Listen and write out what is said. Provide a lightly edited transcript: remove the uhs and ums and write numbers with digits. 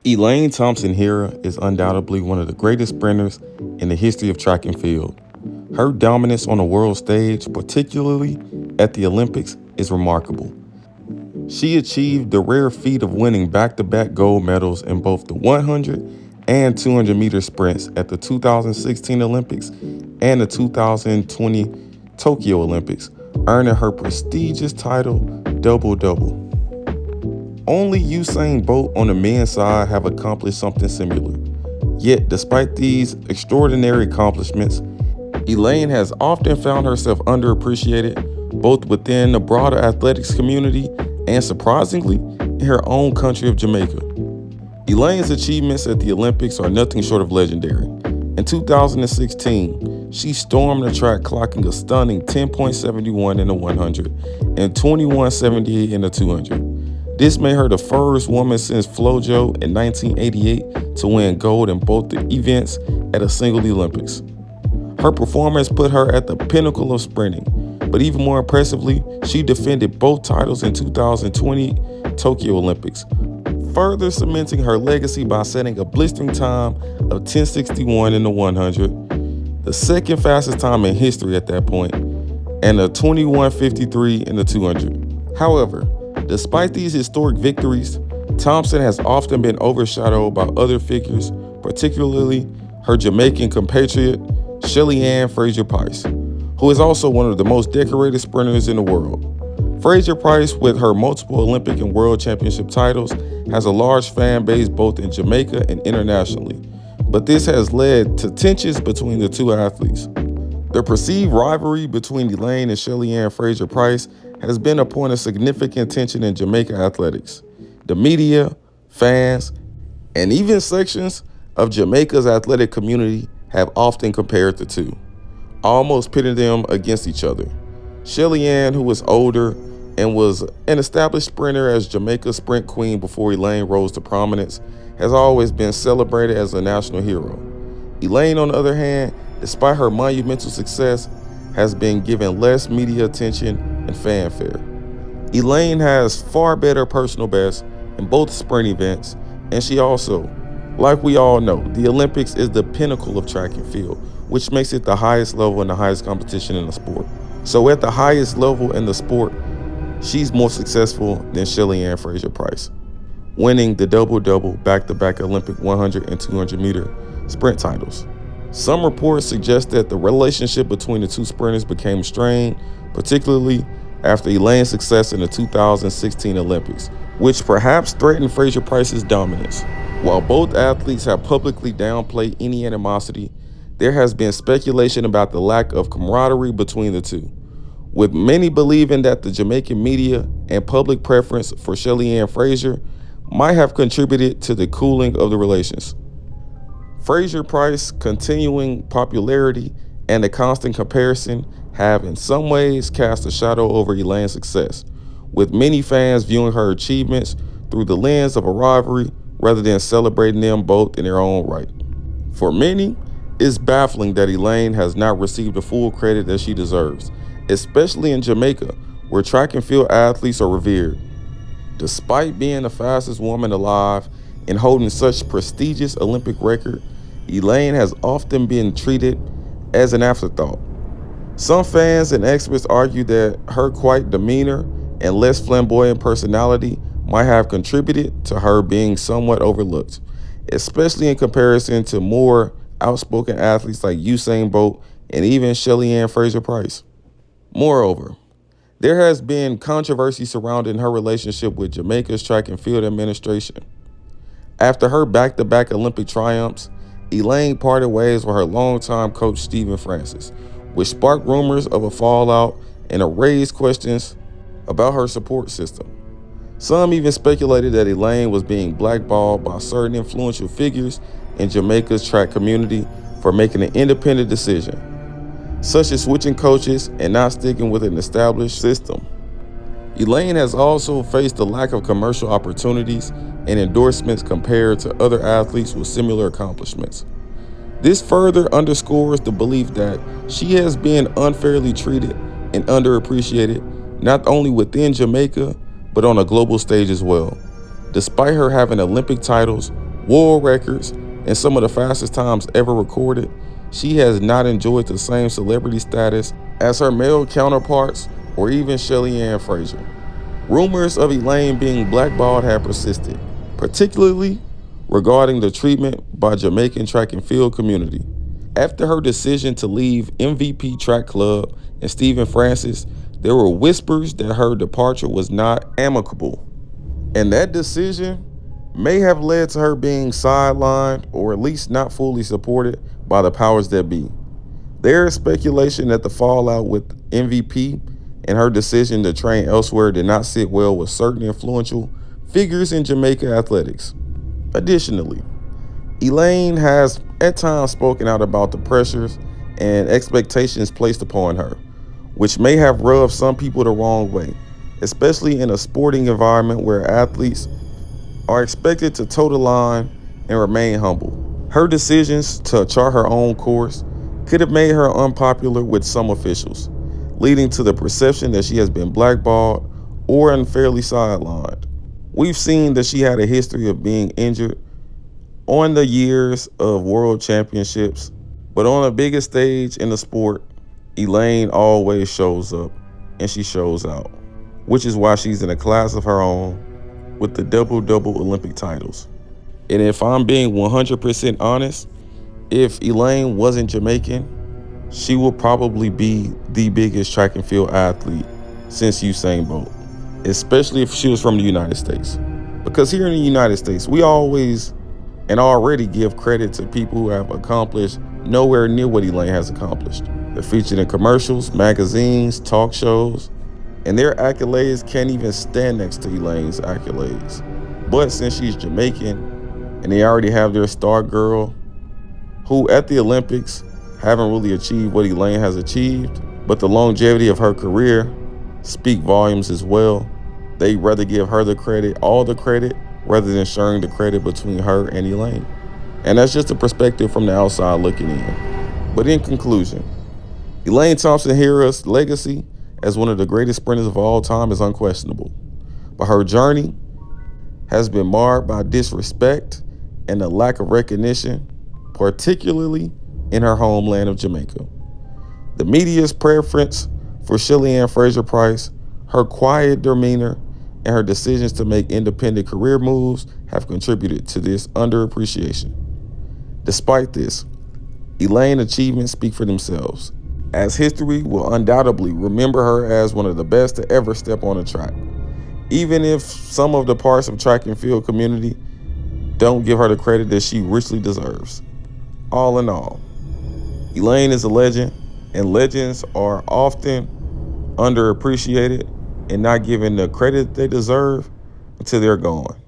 Elaine Thompson-Herah is undoubtedly one of the greatest sprinters in the history of track and field. Her dominance on the world stage, particularly at the Olympics, is remarkable. She achieved the rare feat of winning back-to-back gold medals in both the 100 and 200 meter sprints at the 2016 Olympics and the 2020 Tokyo Olympics, earning her prestigious title double-double. Only Usain Bolt on the men's side have accomplished something similar. Yet, despite these extraordinary accomplishments, Elaine has often found herself underappreciated both within the broader athletics community and, surprisingly, in her own country of Jamaica. Elaine's achievements at the Olympics are nothing short of legendary. In 2016, she stormed the track clocking a stunning 10.71 in the 100 and 21.78 in the 200. This made her the first woman since Flojo in 1988 to win gold in both the events at a single Olympics. Her performance put her at the pinnacle of sprinting, but even more impressively, she defended both titles in 2020 Tokyo Olympics, further cementing her legacy by setting a blistering time of 10:61 in the 100, the second fastest time in history at that point, and a 21:53 in the 200. However, despite these historic victories, Thompson has often been overshadowed by other figures, particularly her Jamaican compatriot, Shelly-Ann Fraser-Pryce, who is also one of the most decorated sprinters in the world. Fraser-Pryce, with her multiple Olympic and World Championship titles, has a large fan base both in Jamaica and internationally, but this has led to tensions between the two athletes. The perceived rivalry between Elaine and Shelly-Ann Fraser-Pryce has been a point of significant tension in Jamaica athletics. The media, fans, and even sections of Jamaica's athletic community have often compared the two, almost pitting them against each other. Shelly-Ann, who is older and was an established sprinter as Jamaica's sprint queen before Elaine rose to prominence, has always been celebrated as a national hero. Elaine, on the other hand, despite her monumental success, has been given less media attention and fanfare. Elaine has far better personal bests in both sprint events, and she also, like we all know, the Olympics is the pinnacle of track and field, which makes it the highest level and the highest competition in the sport. So at the highest level in the sport, she's more successful than Shelly-Ann Fraser-Pryce, winning the double-double back-to-back Olympic 100 and 200 meter sprint titles. Some reports suggest that the relationship between the two sprinters became strained, particularly after Elaine's success in the 2016 Olympics, which perhaps threatened Fraser-Pryce's dominance. While both athletes have publicly downplayed any animosity, there has been speculation about the lack of camaraderie between the two, with many believing that the Jamaican media and public preference for Shelly-Ann Fraser might have contributed to the cooling of the relations. Fraser-Pryce's continuing popularity and the constant comparison have in some ways cast a shadow over Elaine's success, with many fans viewing her achievements through the lens of a rivalry rather than celebrating them both in their own right. For many, it's baffling that Elaine has not received the full credit that she deserves, especially in Jamaica, where track and field athletes are revered. Despite being the fastest woman alive and holding such prestigious Olympic record, Elaine has often been treated as an afterthought. Some fans and experts argue that her quiet demeanor and less flamboyant personality might have contributed to her being somewhat overlooked, especially in comparison to more outspoken athletes like Usain Bolt and even Shelly-Ann Fraser-Pryce. Moreover, there has been controversy surrounding her relationship with Jamaica's track and field administration. After her back-to-back Olympic triumphs, Elaine parted ways with her longtime coach Stephen Francis, which sparked rumors of a fallout and raised questions about her support system. Some even speculated that Elaine was being blackballed by certain influential figures in Jamaica's track community for making an independent decision, such as switching coaches and not sticking with an established system. Elaine has also faced the lack of commercial opportunities and endorsements compared to other athletes with similar accomplishments. This further underscores the belief that she has been unfairly treated and underappreciated, not only within Jamaica, but on a global stage as well. Despite her having Olympic titles, world records, and some of the fastest times ever recorded, she has not enjoyed the same celebrity status as her male counterparts or even Shelly Ann Fraser. Rumors of Elaine being blackballed have persisted, particularly regarding the treatment by Jamaican track and field community. After her decision to leave MVP Track Club and Stephen Francis, there were whispers that her departure was not amicable. And that decision may have led to her being sidelined or at least not fully supported by the powers that be. There is speculation that the fallout with MVP and her decision to train elsewhere did not sit well with certain influential figures in Jamaica athletics. Additionally, Elaine has at times spoken out about the pressures and expectations placed upon her, which may have rubbed some people the wrong way, especially in a sporting environment where athletes are expected to toe the line and remain humble. Her decisions to chart her own course could have made her unpopular with some officials, leading to the perception that she has been blackballed or unfairly sidelined. We've seen that she had a history of being injured on the years of world championships, but on the biggest stage in the sport, Elaine always shows up and she shows out, which is why she's in a class of her own with the double Olympic titles. And if I'm being 100% honest, if Elaine wasn't Jamaican, she would probably be the biggest track and field athlete since Usain Bolt, especially if she was from the United States. Because here in the United States, we always and already give credit to people who have accomplished nowhere near what Elaine has accomplished. They're featured in commercials, magazines, talk shows, and their accolades can't even stand next to Elaine's accolades. But since she's Jamaican and they already have their star girl, who at the Olympics haven't really achieved what Elaine has achieved, but the longevity of her career speak volumes as well. They'd rather give her the credit, all the credit, rather than sharing the credit between her and Elaine. And that's just a perspective from the outside looking in. But in conclusion, Elaine Thompson-Herah's legacy as one of the greatest sprinters of all time is unquestionable. But her journey has been marred by disrespect and a lack of recognition, particularly in her homeland of Jamaica. The media's preference for Shelly Ann Fraser-Pryce, her quiet demeanor, and her decisions to make independent career moves have contributed to this underappreciation. Despite this, Elaine's achievements speak for themselves, as history will undoubtedly remember her as one of the best to ever step on a track, even if some of the parts of track and field community don't give her the credit that she richly deserves. All in all, Elaine is a legend, and legends are often underappreciated and not given the credit they deserve until they're gone.